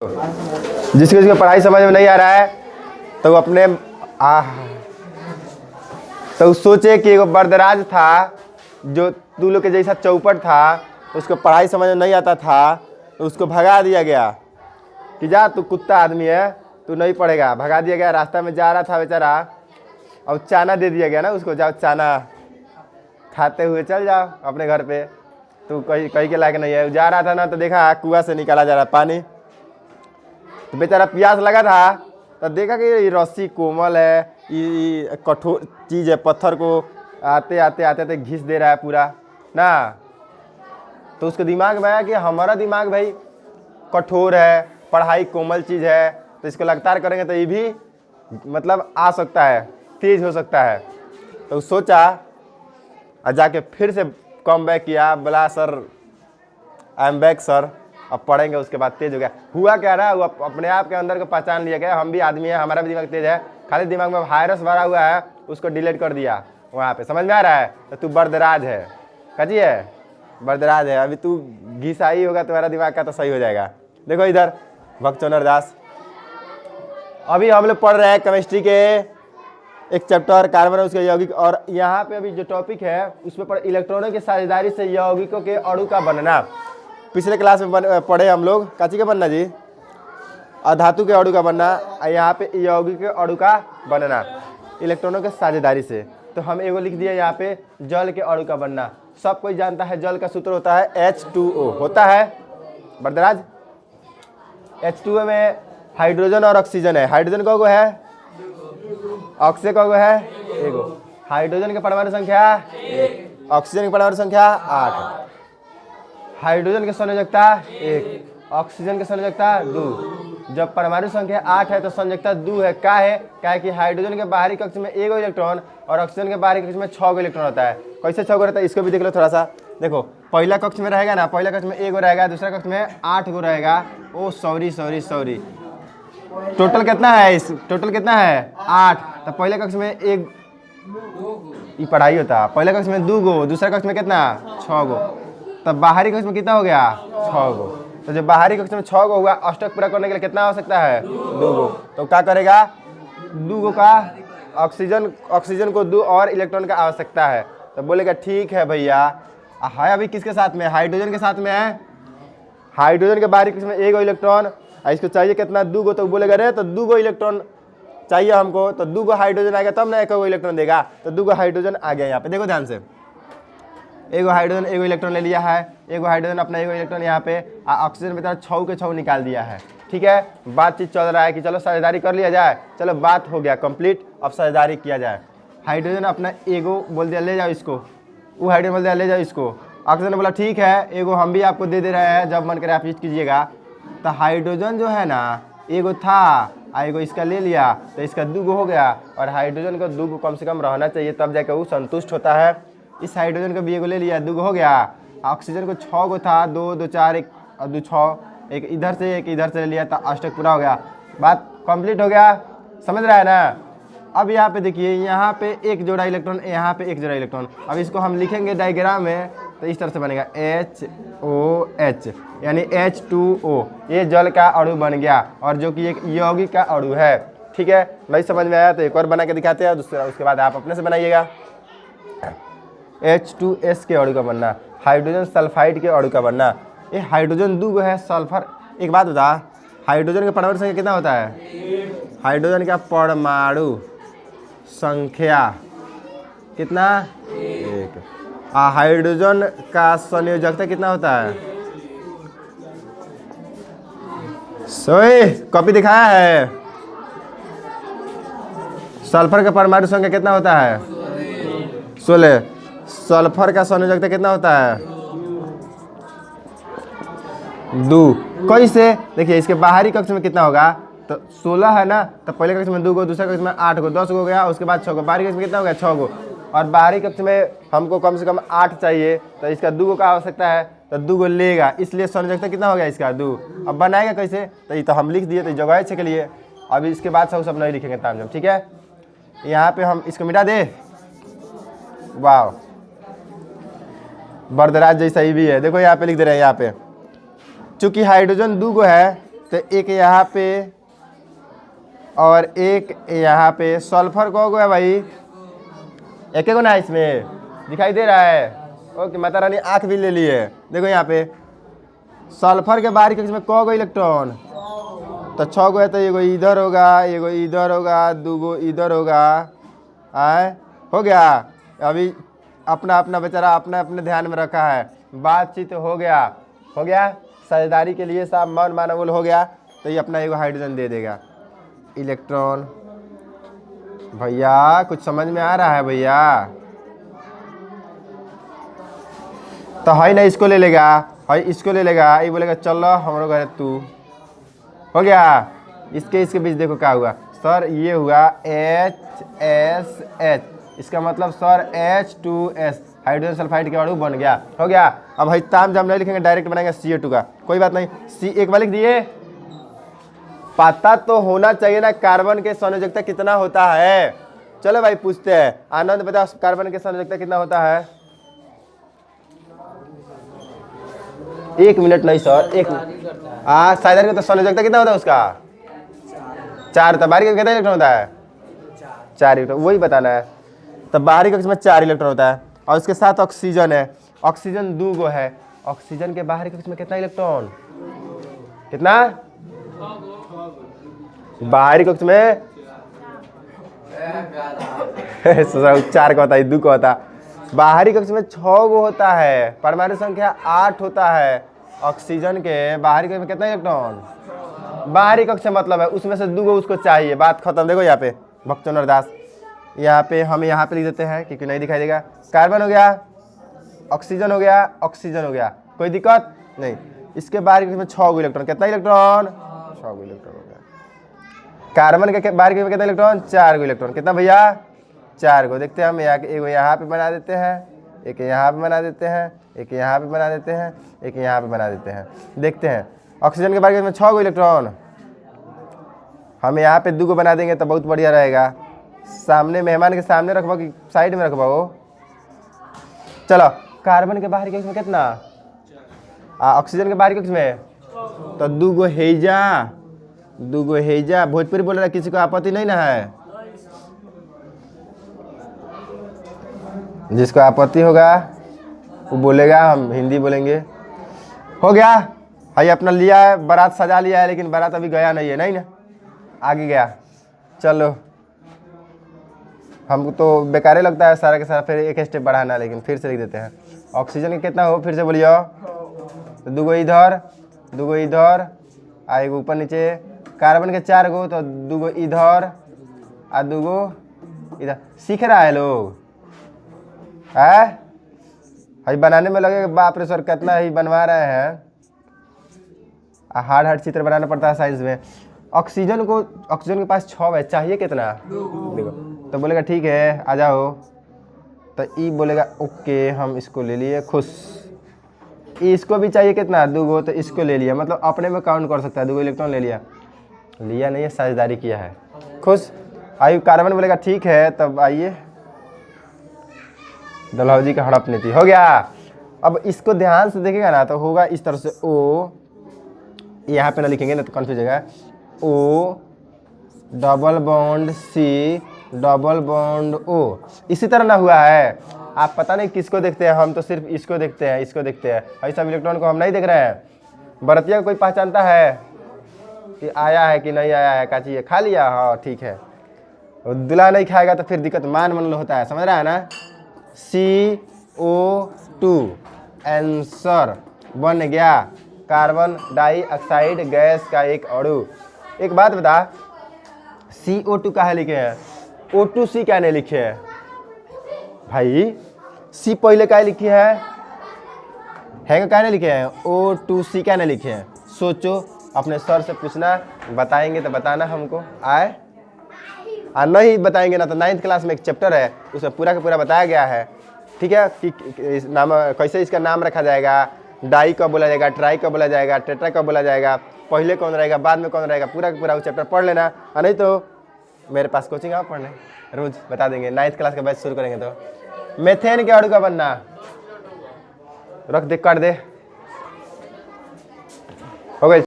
जिसको जिसको पढ़ाई समझ में नहीं आ रहा है तो वो अपने तो सोचे कि एक बरदराज था जो तू लोग के जैसा चौपट था, उसको पढ़ाई समझ में नहीं आता था तो उसको भगा दिया गया कि जा तू कुत्ता आदमी है, तू नहीं पढ़ेगा। भगा दिया गया, रास्ता में जा रहा था बेचारा और चाना दे दिया गया ना उसको, जाओ चाना खाते हुए चल जाओ अपने घर पे, तू कहीं के लायक नहीं है। जा रहा था ना तो देखा कुआं से निकाला जा रहा पानी, तो बेचारा प्यास लगा था तो देखा कि ये रस्सी कोमल है, ये कठोर चीज़ है, पत्थर को आते आते आते आते घिस दे रहा है पूरा ना। तो उसके दिमाग में आया कि हमारा दिमाग भाई कठोर है, पढ़ाई कोमल चीज़ है, तो इसको लगातार करेंगे तो ये भी मतलब आ सकता है, तेज हो सकता है। तो सोचा और जाके फिर से कम बैक किया, बोला sir I am back sir, अब पढ़ेंगे। उसके बाद तेज हो गया। हुआ क्या ना, वो अपने आप के अंदर को पहचान लिया गया, हम भी आदमी है, हमारा भी दिमाग तेज है, खाली दिमाग में वायरस भरा हुआ है, उसको डिलीट कर दिया वहाँ पे। समझ में आ रहा है? तो तू बरदराज है, कजी है, बरदराज है। अभी तू घिसाई होगा तुम्हारा दिमाग का तो सही हो जाएगा। देखो इधर भक्तचंद्र दास, अभी हम लोग पढ़ रहे हैं केमिस्ट्री के एक चैप्टर कार्बन और उसके यौगिक, और यहाँ पे अभी जो टॉपिक है उसमें पर इलेक्ट्रॉनों की साझेदारी से यौगिकों के अणु का बनना। पिछले क्लास में पढ़े हम लोग काची का बनना जी, अधातु के अणु का बनना, यहाँ पे यौगिक के अणु का बनना इलेक्ट्रॉनों के साझेदारी से। तो हम एगो लिख दिया यहाँ पे जल के अणु का बनना। सब कोई जानता है जल का सूत्र होता है H2O होता है बरदराज। H2O में हाइड्रोजन और ऑक्सीजन है, हाइड्रोजन कौगो है, ऑक्सीजन कौगो है, एगो। हाइड्रोजन की परमाणु संख्या 1, ऑक्सीजन की परमाणु संख्या 8, हाइड्रोजन की संयोजकता 1, ऑक्सीजन की संयोजकता 2। जब परमाणु संख्या 8 है तो संयोजकता 2 है। क्या है? क्या है कि हाइड्रोजन के बाहरी कक्ष में एगो इलेक्ट्रॉन और ऑक्सीजन के बाहरी कक्ष में 6 गो इलेक्ट्रॉन होता है। कैसे 6 गो रहता है इसको भी देख लो थोड़ा सा। देखो पहला कक्ष में रहेगा ना, पहला कक्ष में एगो रहेगा, दूसरा कक्ष में 8 गो रहेगा। ओ सॉरी टोटल कितना है? इस टोटल कितना है? 8। तो पहले कक्ष में एक ये पढ़ाई होता, पहले कक्ष में 2 गो, दूसरा कक्ष में कितना? 6 गो। तब बाहरी कक्ष में कितना हो गया? 6 गो। तो जब बाहरी कक्ष में 6 गो हुआ, अष्टक पूरा करने के लिए कितना आवश्यकता है? 2 गो। तो क्या करेगा? 2 गो का ऑक्सीजन को 2 और इलेक्ट्रॉन का आवश्यकता है। तो बोलेगा ठीक है भैया। है अभी किसके साथ में? हाइड्रोजन के साथ में है। हाइड्रोजन के बाहरी कक्ष में 1 गो इलेक्ट्रॉन, इसको चाहिए कितना? 2 गो। तो बोलेगा रे तो 2 गो इलेक्ट्रॉन चाहिए हमको, तो 2 गो हाइड्रोजन आएगा तब ना 1 गो इलेक्ट्रॉन देगा। तो 2 गो हाइड्रोजन आ गया यहाँ पे। देखो ध्यान से, एगो हाइड्रोजन एगो इलेक्ट्रॉन ले लिया है, एगो हाइड्रोजन अपना एगो इलेक्ट्रॉन यहाँ पे ऑक्सीजन में 6 के 6 निकाल दिया है। ठीक है, बातचीत चल रहा है कि चलो साझेदारी कर लिया जाए। चलो बात हो गया कंप्लीट, अब साझेदारी किया जाए। हाइड्रोजन अपना एगो बोल दिया ले जाओ इसको, वो हाइड्रोजन बोल दिया ले जाओ इसको। ऑक्सीजन ने बोला ठीक है, एगो हम भी आपको दे रहे हैं, जब मन करे आप यूज कीजिएगा। तो हाइड्रोजन जो है ना एगो था, एगो इसका ले लिया तो इसका 2 गो हो गया, और हाइड्रोजन का 2 गो कम से कम रहना चाहिए तब जाकर वो संतुष्ट होता है। इस हाइड्रोजन का भी एगो ले लिया, 2 गो हो गया। ऑक्सीजन को 6 गो था, 2 2 4 1 और 2 6, एक इधर से एक इधर से ले लिया, तो अष्टक पूरा हो गया। बात कंप्लीट हो गया, समझ रहा है ना? अब यहाँ पे देखिए, यहाँ पे एक जोड़ा इलेक्ट्रॉन, यहाँ पे एक जोड़ा इलेक्ट्रॉन। अब इसको हम लिखेंगे डायग्राम में तो इस तरह से बनेगा HOH यानी H2O। ये जल का अणु बन गया, और जो कि एक यौगिक का अणु है। ठीक है, नहीं समझ में आया तो एक और बना के दिखाते हैं, दूसरा उसके बाद आप अपने से बनाइएगा। H2S के अणु का बनना, हाइड्रोजन सल्फाइड के अणु का बनना। ये हाइड्रोजन 2 गो है, सल्फर। एक बात बता, हाइड्रोजन का परमाणु संख्या कितना होता है? हाइड्रोजन का परमाणु संख्या कितना? 1। हाइड्रोजन का संयोजकता कितना होता है? सोए कॉपी दिखाया है। सल्फर का परमाणु संख्या कितना होता है? 16। सल्फर का संयोजकता कितना होता है? 2। कैसे? देखिए इसके बाहरी कक्ष में कितना होगा? तो 16 है ना, तो पहले कक्ष में 2 गो, दूसरे कक्ष में 8 गो, 10 गो हो गया, उसके बाद 6 गो। बाहरी कक्ष में कितना हो गया? 6 गो। और बाहरी कक्ष में हमको कम से कम 8 चाहिए, तो इसका 2 गो का आवश्यकता है, तो 2 गो लेगा, इसलिए संयोजकता कितना हो गया इसका? 2। अब बनाएगा कैसे? तो ये तो हम लिख दिए, तो जगह के लिए। अब इसके बाद सब नहीं लिखेंगे तामझाम। ठीक है, यहाँ पे हम इसको मिटा दे। वाह, बरदराज जैसा ही भी है। देखो यहाँ पे लिख दे रहे हैं, यहाँ पे चूंकि हाइड्रोजन 2 गो है तो एक यहाँ पे और एक यहाँ पे। सल्फर को है भाई, एक एक ना इसमें दिखाई दे रहा है। ओके, माता रानी आँख भी ले ली है। देखो यहाँ पे सल्फर के बाहरी कक्ष में कौ गो इलेक्ट्रॉन, तो 6 गो है। तो एगो इधर होगा, एगो इधर होगा, 2 गो इधर होगा। आए हो गया। अभी अपना अपना बेचारा अपना अपने ध्यान में रखा है। बातचीत हो गया, हो गया। साझेदारी के लिए सब मन मानवल हो गया। तो ये अपना एगो हाइड्रोजन दे देगा। इलेक्ट्रॉन भैया कुछ समझ में आ रहा है भैया? तो है ना, इसको ले लेगा, है इसको ले लेगा, ये बोलेगा चलो हमारे घर तू। हो गया। इसके बीच देखो क्या हुआ सर, ये हुआ HSH, इसका मतलब सर H2S, हाइड्रोजन सल्फाइड के अणु बन गया। हो गया। अब भाई ताम जाम नहीं लिखेंगे, डायरेक्ट बनाएंगे CO2 का, कोई बात नहीं। C एक बार लिख दिए। पता तो होना चाहिए ना कार्बन के संयोजकता कितना होता है। चलो भाई पूछते हैं, आनंद बताओ कार्बन के संयोजकता कितना होता है? 1 मिनट नहीं सर, 1 साइडर का तो संयोजकता कितना होता है उसका? 4 होता है। बाहरी कक्ष में कितना इलेक्ट्रॉन होता है? 4 इलेक्ट्रॉन, वही बताना है। तो बाहरी कक्ष में 4 इलेक्ट्रॉन होता है और उसके साथ ऑक्सीजन है। ऑक्सीजन 2 गो है। ऑक्सीजन के बाहरी कक्ष में कितना इलेक्ट्रॉन? कितना? बाहरी कक्ष में 4 का होता है, 2 का होता है। बाहरी कक्ष में 6 गो होता है। परमाणु संख्या 8 होता है। ऑक्सीजन के बाहरी कक्ष में कितना इलेक्ट्रॉन? बाहरी कक्ष मतलब है उसमें से 2 गो उसको चाहिए। बात खत्म। देखो यहाँ पे भक्तचंद्र दास, यहाँ पे हम यहाँ पे लिख देते हैं क्योंकि नहीं दिखाई देगा। कार्बन हो गया, ऑक्सीजन हो गया, ऑक्सीजन हो गया, कोई दिक्कत नहीं। इसके बाहरी कक्ष में 6 गो इलेक्ट्रॉन। कितना इलेक्ट्रॉन? 6 गो इलेक्ट्रॉन हो गया। कार्बन के बाहरी कक्ष में कितना इलेक्ट्रॉन? 4 गो इलेक्ट्रॉन। कितना भैया? 4 गो। देखते हैं हम, एक यहाँ पे बना देते हैं, एक यहाँ पे बना देते हैं, एक यहाँ पे बना देते हैं, एक यहाँ पे बना देते हैं। देखते हैं ऑक्सीजन के बारे में 6 गो इलेक्ट्रॉन, हम यहाँ पे 2 गो बना देंगे तो बहुत बढ़िया रहेगा। सामने मेहमान के सामने रखबो कि साइड में रखबो? चलो कार्बन के बाहरी कक्ष में कितना? ऑक्सीजन के बाहरी कक्ष में तो 2 गो हेजा, 2 गो हेजा। भोजपुरी बोल रहा है, किसी को आपत्ति नहीं ना है? जिसको आपत्ति होगा वो बोलेगा, हम हिंदी बोलेंगे। हो गया। भाई अपना लिया है, बारात सजा लिया है, लेकिन बारात अभी गया नहीं है, नहीं ना, आगे गया। चलो हमको तो बेकारे लगता है सारा के सारा फिर एक स्टेप बढ़ाना, लेकिन फिर से लिख देते हैं। ऑक्सीजन के कितना हो फिर से बोलियो? तो 2 गो इधर, 2 गो इधर, एगो ऊपर नीचे। कार्बन के 4 गो तो 2 गो इधर और 2 गो इधर। सीख रहा है लोग है? भाई बनाने में लगे बाप रे सर कितना ही बनवा रहे हैं। हार्ड चित्र बनाना पड़ता है साइंस में। ऑक्सीजन के पास 6 है, चाहिए कितना? देखो तो बोलेगा ठीक है आ जाओ, तो ई बोलेगा ओके हम इसको ले लिए, खुश। इसको भी चाहिए कितना? 2 गो, तो इसको ले लिया, मतलब अपने में काउंट कर सकता है। 2 गो इलेक्ट्रॉन ले लिया, लिया नहीं है, साझेदारी किया है, खुश। आयु कार्बन बोलेगा ठीक है, तब आइए डलहौजी का हड़प नीति। हो गया। अब इसको ध्यान से देखेगा ना तो होगा इस तरह से। ओ यहाँ पे ना लिखेंगे ना तो कन्फ्यूज होगा। O double bond C double bond O, इसी तरह ना हुआ है। आप पता नहीं किसको देखते हैं, हम तो सिर्फ इसको देखते हैं, इसको देखते हैं। भाई सब इलेक्ट्रॉन को हम नहीं देख रहे हैं। बरतिया को कोई पहचानता है कि आया है कि नहीं आया है? का चाहिए? खा लिया? हाँ ठीक है। दूल्हा नहीं खाएगा तो फिर दिक्कत मान मन होता है, समझ रहा है ना? CO2 आंसर बन गया कार्बन डाइऑक्साइड गैस का एक अणु। एक बात बता, CO2 काहे लिखे हैं, O2C क्या नहीं लिखे हैं? भाई C पहले काहे लिखी है क्या नहीं लिखे हैं? O2C क्या नहीं लिखे हैं? सोचो, अपने सर से पूछना, बताएंगे तो बताना हमको आए, और नहीं बताएंगे ना तो 9th क्लास में एक चैप्टर है उसमें पूरा का पूरा बताया गया है, ठीक है, कि इस नाम कैसे इसका नाम रखा जाएगा, डाई कब बोला जाएगा, ट्राई कब बोला जाएगा, टेट्रा कब बोला जाएगा, पहले कौन रहेगा बाद में कौन रहेगा, पूरा का पूरा वो चैप्टर पढ़ लेना। और नहीं तो मेरे पास कोचिंग आओ पढ़ने, रोज बता देंगे। 9th क्लास का बैच शुरू करेंगे तो मेथेन के अणु का बनना रख दे, कर दे, हो गई।